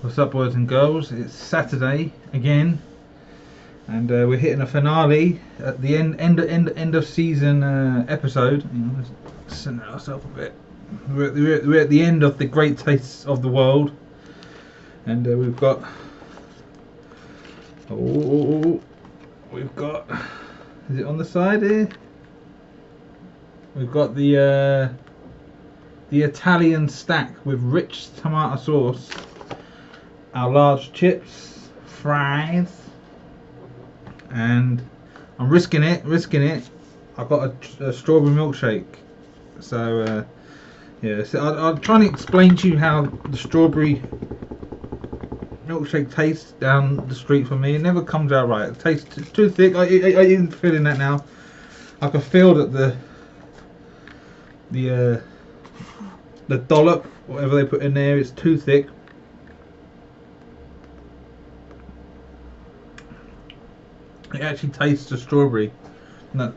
What's up, boys and girls? It's Saturday again, and we're hitting a finale at the end of season episode. You know, let's center ourselves a bit. We're at the end of the great tastes of the world, and we've got is it on the side here? We've got the Italian stack with rich tomato sauce. Our large chips, fries, and I'm risking it. I've got a strawberry milkshake. So yeah, so I'll try and explain to you how the strawberry milkshake tastes down the street for me. It never comes out right. It tastes too thick. I even feeling that now. I can feel that the dollop, whatever they put in there, is too thick. It actually tastes the strawberry. No,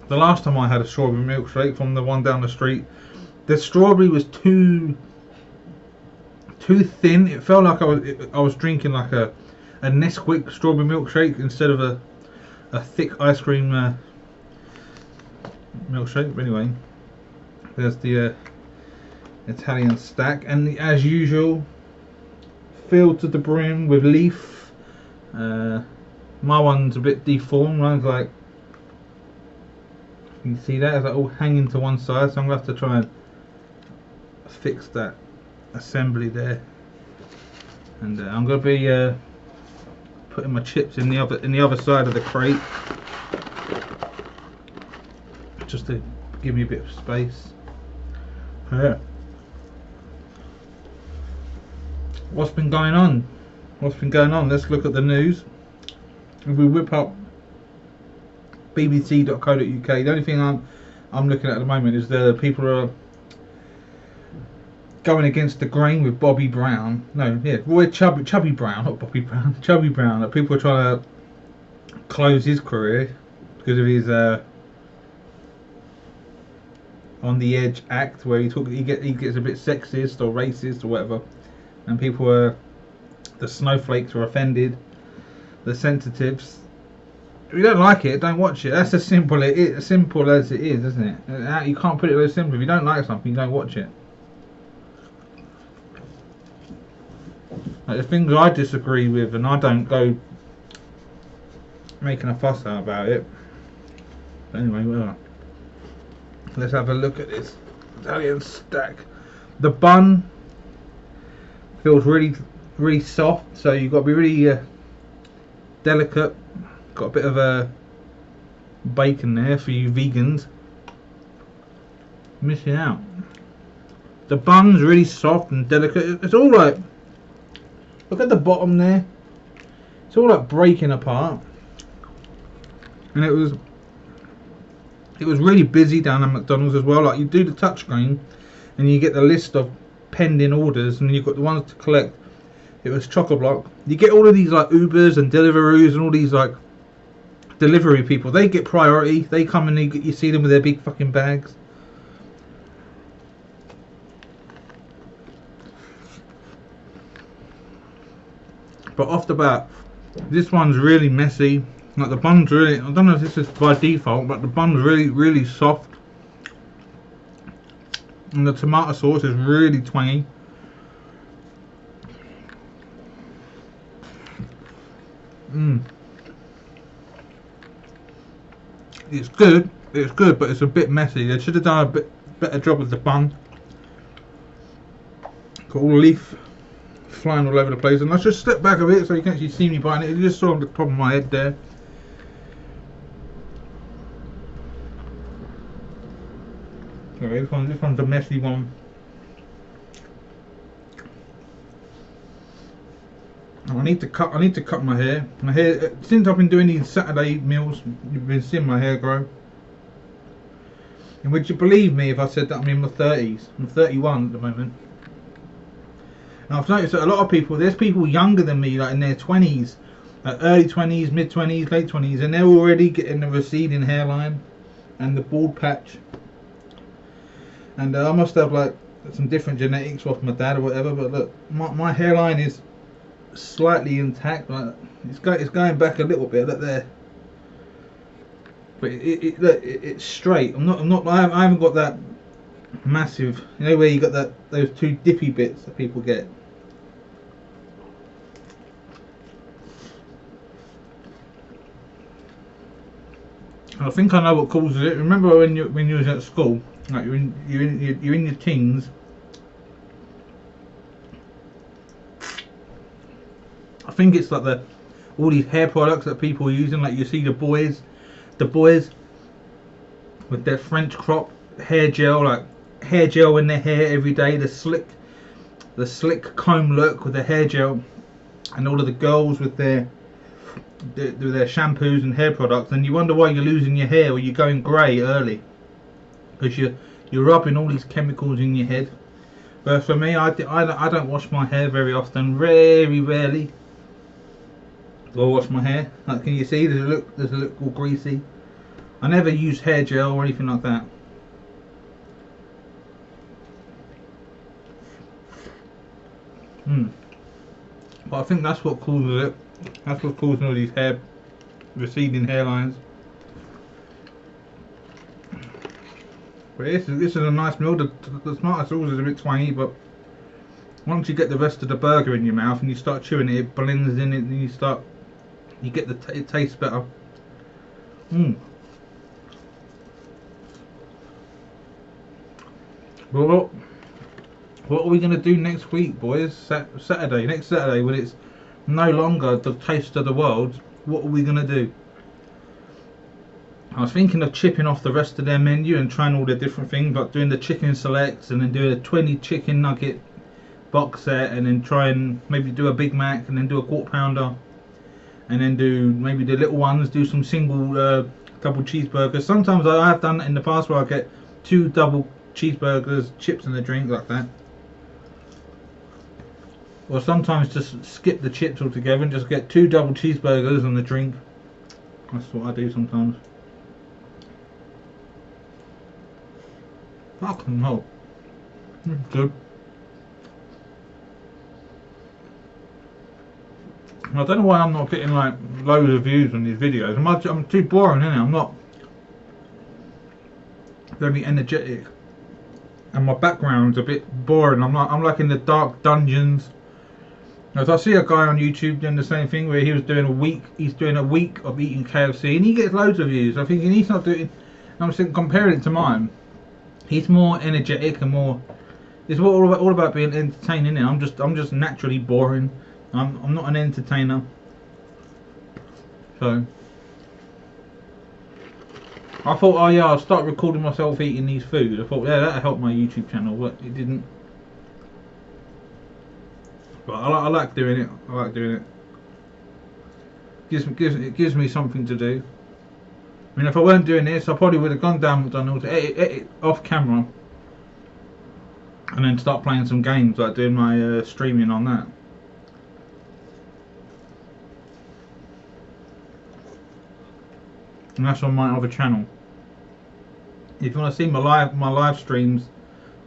the last time I had a strawberry milkshake from the one down the street, the strawberry was too thin. It felt like I was drinking like a Nesquik strawberry milkshake instead of a thick ice cream milkshake. But anyway, there's the Italian stack, and as usual, filled to the brim with leaf. My one's a bit deformed. Mine's like, you can see that, it's like all hanging to one side, so I'm gonna have to try and fix that assembly there. And I'm gonna be putting my chips in the other side of the crate, just to give me a bit of space. Yeah. What's been going on? Let's look at the news. If we whip up bbc.co.uk, the only thing I'm looking at the moment is the people are going against the grain with Bobby Brown. No, yeah, Roy Chubby Brown, not Bobby Brown. Chubby Brown. That people are trying to close his career because of his on the edge act, where he gets a bit sexist or racist or whatever, and people are, the snowflakes are offended. The sensitives. If you don't like it, don't watch it. That's as simple as it is, isn't it? You can't put it very simple. If you don't like something, you don't watch it. Like the things I disagree with, and I don't go making a fuss out about it. But anyway, well, let's have a look at this Italian stack. The bun feels really soft, so you've got to be really delicate. Got a bit of a bacon there for you vegans. Missing out. The bun's really soft and delicate. It's all like, look at the bottom there. It's all like breaking apart. And it was really busy down at McDonald's as well. Like, you do the touchscreen and you get the list of pending orders, and you've got the ones to collect. It was chock-a-block. You get all of these like Ubers and Deliveroos and all these like delivery people. They get priority. They come and you see them with their big fucking bags. But off the bat, this one's really messy. Like the bun's really, I don't know if this is by default, but the bun's really soft. And the tomato sauce is really twangy. It's good, but it's a bit messy. They should have done a bit better job with the bun. Got all the leaf flying all over the place, and let's just step back a bit so you can actually see me biting it. You just saw the top of my head there. Okay, this one's a messy one. I need to cut my hair. My hair, since I've been doing these Saturday meals, you've been seeing my hair grow. And would you believe me if I said that I'm in my 30s? I'm 31 at the moment. And I've noticed that a lot of people, there's people younger than me, like in their 20s, early 20s, mid 20s, late 20s, and they're already getting the receding hairline and the bald patch. And I must have like some different genetics off my dad or whatever. But look, my hairline is slightly intact. Like it's going back a little bit. Look there. But it's straight. I haven't got that massive. You know where you got those two dippy bits that people get. I think I know what causes it. Remember when you was at school, like you're in your teens. I think it's like all these hair products that people are using. Like you see the boys with their French crop hair gel, like hair gel in their hair every day. The slick comb look with the hair gel, and all of the girls with their shampoos and hair products, and you wonder why you're losing your hair or you're going grey early, because you're rubbing all these chemicals in your head. But for me, I don't wash my hair very often. Very rarely do I wash my hair. Like, can you see there's a look all greasy? I never use hair gel or anything like that. But I think that's what causes it. That's what's causing all these receding hairlines. But this is a nice meal. The tomato sauce is a bit twangy, but once you get the rest of the burger in your mouth and you start chewing it, it blends in it, and you get it tastes better. Well, what are we going to do next week, boys? Next Saturday, when it's no longer the taste of the world, what are we going to do? I was thinking of chipping off the rest of their menu and trying all the different things, like doing the chicken selects and then doing a 20 chicken nugget box set, and then try and maybe do a Big Mac and then do a quarter pounder, and then do maybe the little ones, do some single double cheeseburgers. Sometimes I have done that in the past where I get 2 double cheeseburgers, chips and a drink like that. Or sometimes just skip the chips altogether and just get 2 double cheeseburgers and a drink. That's what I do sometimes. Fucking hell. It's good. I don't know why I'm not getting like loads of views on these videos. I'm too boring, innit? I'm not very energetic, and my background's a bit boring. I'm like in the dark dungeons. As I see a guy on YouTube doing the same thing, where he's doing a week of eating KFC, and he gets loads of views. I'm thinking he's not doing. I'm comparing it to mine. He's more energetic and more. It's all about being entertaining. I'm just naturally boring. I'm not an entertainer. So I thought, oh yeah, I'll start recording myself eating these food. I thought, yeah, that'll help my YouTube channel, but it didn't. But I like doing it. I like doing it. It gives me something to do. I mean, if I weren't doing this, I probably would have gone down McDonald's, edit off camera, and then start playing some games, like doing my streaming on that. And that's on my other channel. If you want to see my live streams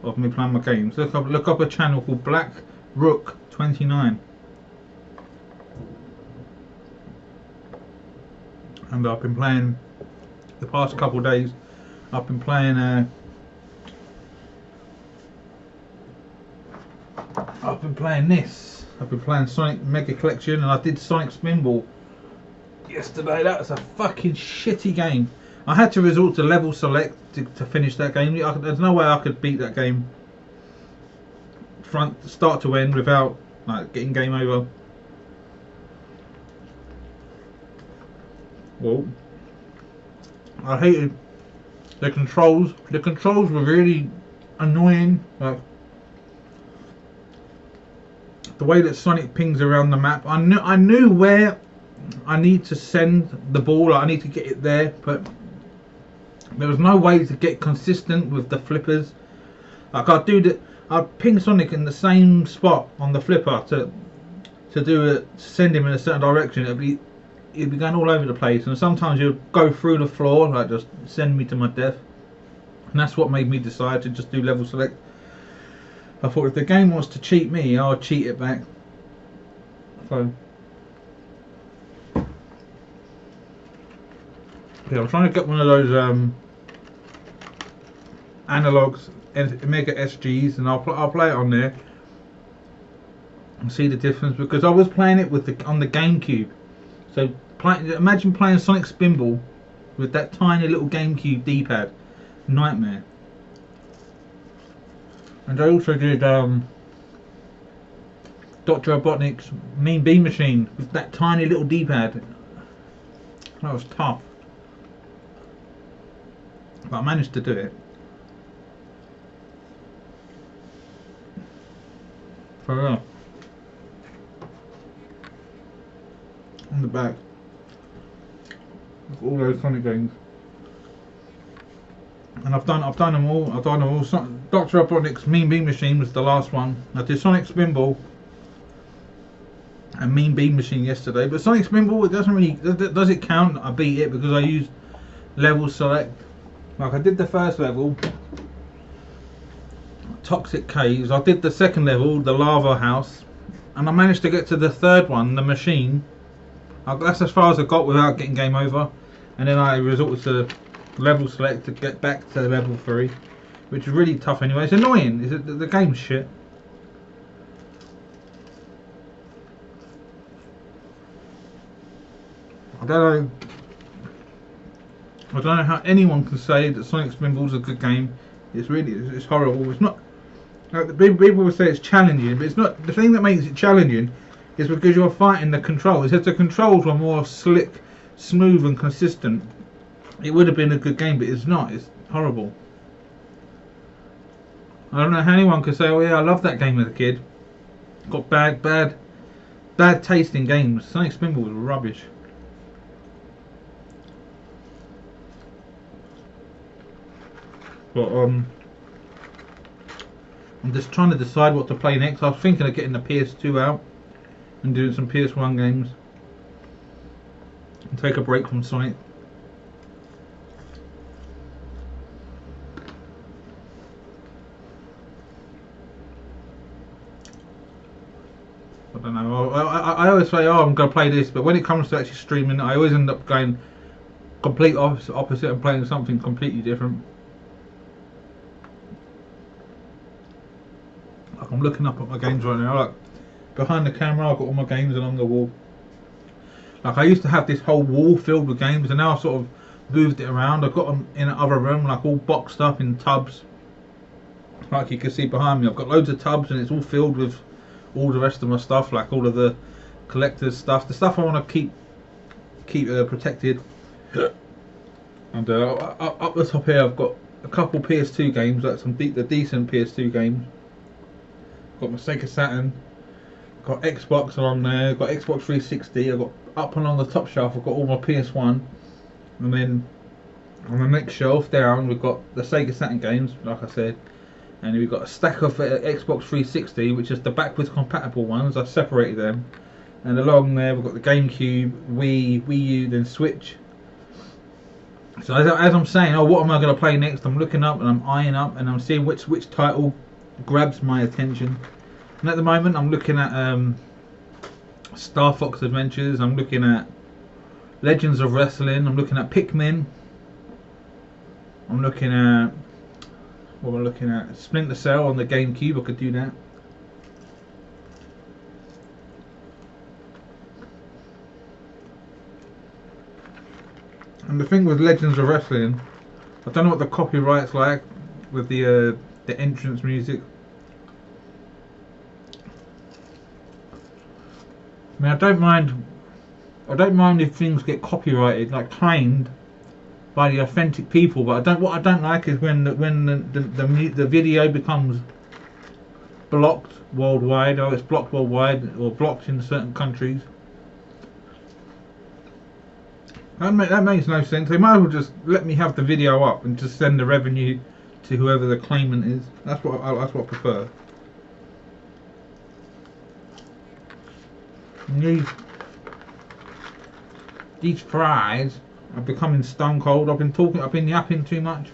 of me playing my games, look up a channel called Black Rook 29. And I've been playing the past couple of days. I've been playing this. I've been playing Sonic Mega Collection, and I did Sonic Spinball yesterday. That was a fucking shitty game. I had to resort to level select to finish that game. There's no way I could beat that game start to end without like getting game over. Well, I hated the controls. The controls were really annoying. Like the way that Sonic pings around the map. I knew where I need to send the ball. Like I need to get it there, but there was no way to get consistent with the flippers. Like I'd ping Sonic in the same spot on the flipper to send him in a certain direction. It'd be going all over the place, and sometimes you'd go through the floor, like just send me to my death. And that's what made me decide to just do level select. I thought if the game wants to cheat me, I'll cheat it back. So yeah, I'm trying to get one of those analogs, Mega SGs, and I'll play it on there and see the difference, because I was playing it with on the GameCube. So imagine playing Sonic Spinball with that tiny little GameCube D-pad. Nightmare. And I also did Dr. Robotnik's Mean Bean Machine with that tiny little D-pad. That was tough, but I managed to do it. For real. On the back of all those Sonic games, and I've done them all. Dr. Robotnik's Mean Bean Machine was the last one. I did Sonic Spinball and Mean Bean Machine yesterday, but Sonic Spinball, it doesn't really, does it count? I beat it because I used level select. Like I did the first level, Toxic Caves. I did the second level, the Lava House, and I managed to get to the third one, the Machine. That's as far as I got without getting game over, and then I resorted to level select to get back to level 3, which is really tough anyway. It's annoying. The game's shit. I don't know how anyone can say that Sonic Spinball's a good game. It's horrible. It's not. Like, the people will say it's challenging, but it's not. The thing that makes it challenging is because you're fighting the controls. If the controls were more slick, smooth and consistent, it would have been a good game, but it's not. It's horrible. I don't know how anyone could say, oh yeah, I love that game as a kid. Got bad taste in games. Sonic Spinball was rubbish. But I'm just trying to decide what to play next. I was thinking of getting the PS2 out and doing some PS1 games and take a break from Sonic. I don't know. I always say, oh, I'm going to play this, but when it comes to actually streaming, I always end up going complete opposite and playing something completely different. Like I'm looking up at my games right now. Like behind the camera, I've got all my games along the wall. Like I used to have this whole wall filled with games, and now I've sort of moved it around. I've got them in another room, like all boxed up in tubs. Like you can see behind me, I've got loads of tubs, and it's all filled with all the rest of my stuff, like all of the collector's stuff, the stuff I want to keep protected. And up the top here, I've got a couple PS2 games, like some decent PS2 games. Got my Sega Saturn, got Xbox along there, got Xbox 360. I've got up along the top shelf, I've got all my PS1, and then on the next shelf down we've got the Sega Saturn games, like I said, and we've got a stack of Xbox 360, which is the backwards compatible ones. I separated them, and along there we've got the GameCube, Wii U, then Switch. So as I'm saying, oh, what am I going to play next? I'm looking up and I'm eyeing up and I'm seeing which title grabs my attention. And at the moment I'm looking at Star Fox Adventures, I'm looking at Legends of Wrestling, I'm looking at Pikmin, I'm looking at, what am I looking at? Splinter Cell on the GameCube. I could do that. And the thing with Legends of Wrestling, I don't know what the copyright's like with the entrance music. I mean, I don't mind if things get copyrighted, like claimed by the authentic people. But what I don't like is when the video becomes blocked worldwide, or it's blocked worldwide, or blocked in certain countries. That makes no sense. They might as well just let me have the video up and just send the revenue to whoever the claimant is. That's what I prefer. And these fries are becoming stone cold. I've been yapping too much.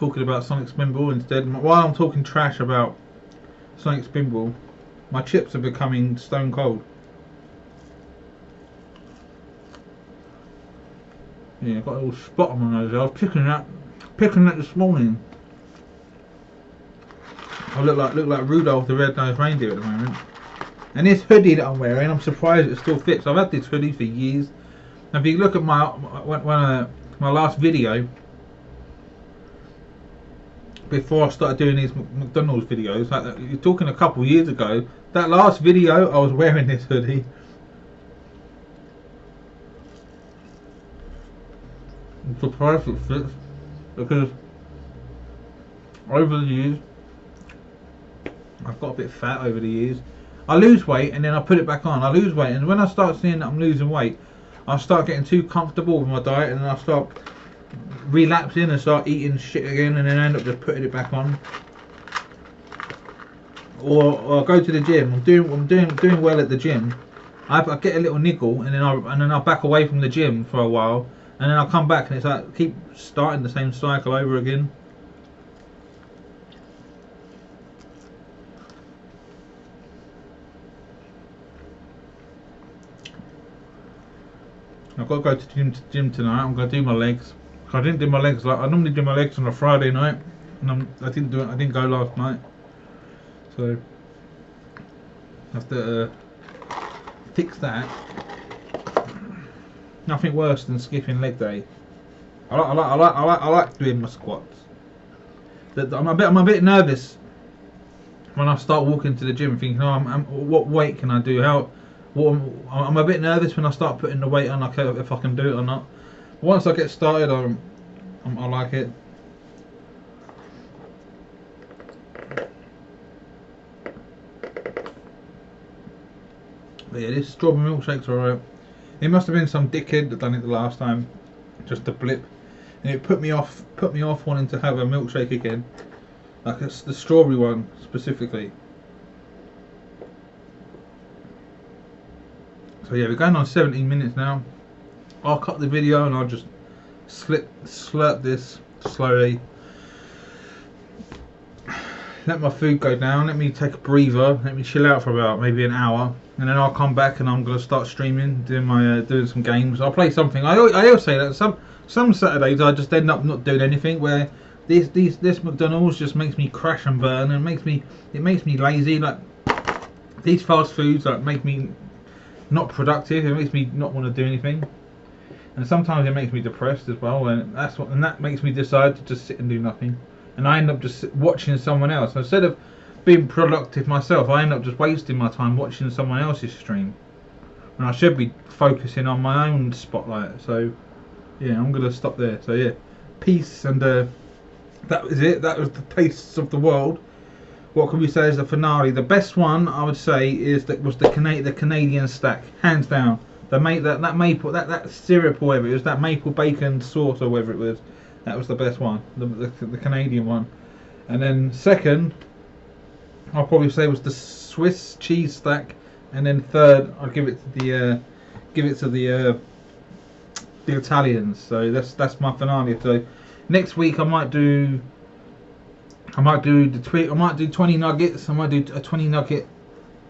talking about Sonic Spinball instead. While I'm talking trash about Sonic Spinball, my chips are becoming stone cold. Yeah, I've got a little spot on my nose. I was picking that this morning. I look like Rudolph the Red-Nosed Reindeer at the moment. And this hoodie that I'm wearing, I'm surprised it still fits. I've had this hoodie for years. Now, if you look at my last video, before I started doing these McDonald's videos, like you're talking a couple years ago, that last video I was wearing this hoodie. I'm surprised it fits, because over the years I've got a bit fat over the years. I lose weight and then I put it back on. I lose weight, and when I start seeing that I'm losing weight, I start getting too comfortable with my diet, and then I start relapsing and start eating shit again, and then I end up just putting it back on. Or I go to the gym. I'm doing well at the gym. I get a little niggle, and then I back away from the gym for a while, and then I come back, and it's like keep starting the same cycle over again. I've got to go to the gym tonight. I'm going to do my legs. I didn't do my legs like I normally do my legs on a Friday night, and I didn't do it. I didn't go last night, so I have to fix that. Nothing worse than skipping leg day. I like doing my squats. I'm a bit nervous when I start walking to the gym, thinking, oh, what weight can I do? I'm a bit nervous when I start putting the weight on, like if I can do it or not. Once I get started, I like it. But yeah, this strawberry milkshake's alright. It must have been some dickhead that done it the last time, just a blip, and it put me off wanting to have a milkshake again, like it's the strawberry one specifically. So yeah, we're going on 17 minutes now. I'll cut the video and I'll just slurp this slowly. Let my food go down, let me take a breather, let me chill out for about maybe an hour, and then I'll come back and I'm going to start streaming, doing some games. I'll play something. I always say that some Saturdays I just end up not doing anything, where this McDonald's just makes me crash and burn, and it makes me lazy. Like these fast foods like make me not productive. It makes me not want to do anything, and sometimes it makes me depressed as well, and that makes me decide to just sit and do nothing, and I end up just watching someone else instead of being productive myself. I end up just wasting my time watching someone else's stream, and I should be focusing on my own spotlight. So yeah, I'm gonna stop there. So yeah, peace, and that was it. That was the Tastes of the World. What can we say is the finale? The best one I would say was the Canadian stack, hands down. That syrup or whatever it was, that maple bacon sauce or whatever it was, that was the best one, the Canadian one. And then second, I'll probably say was the Swiss cheese stack, and then third, I'll give it to the Italians. So that's my finale. So next week I might do 20 nuggets. I might do a 20 nugget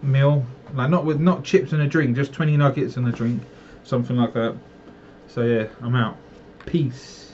meal, like not chips and a drink, just 20 nuggets and a drink, something like that. So yeah, I'm out. Peace.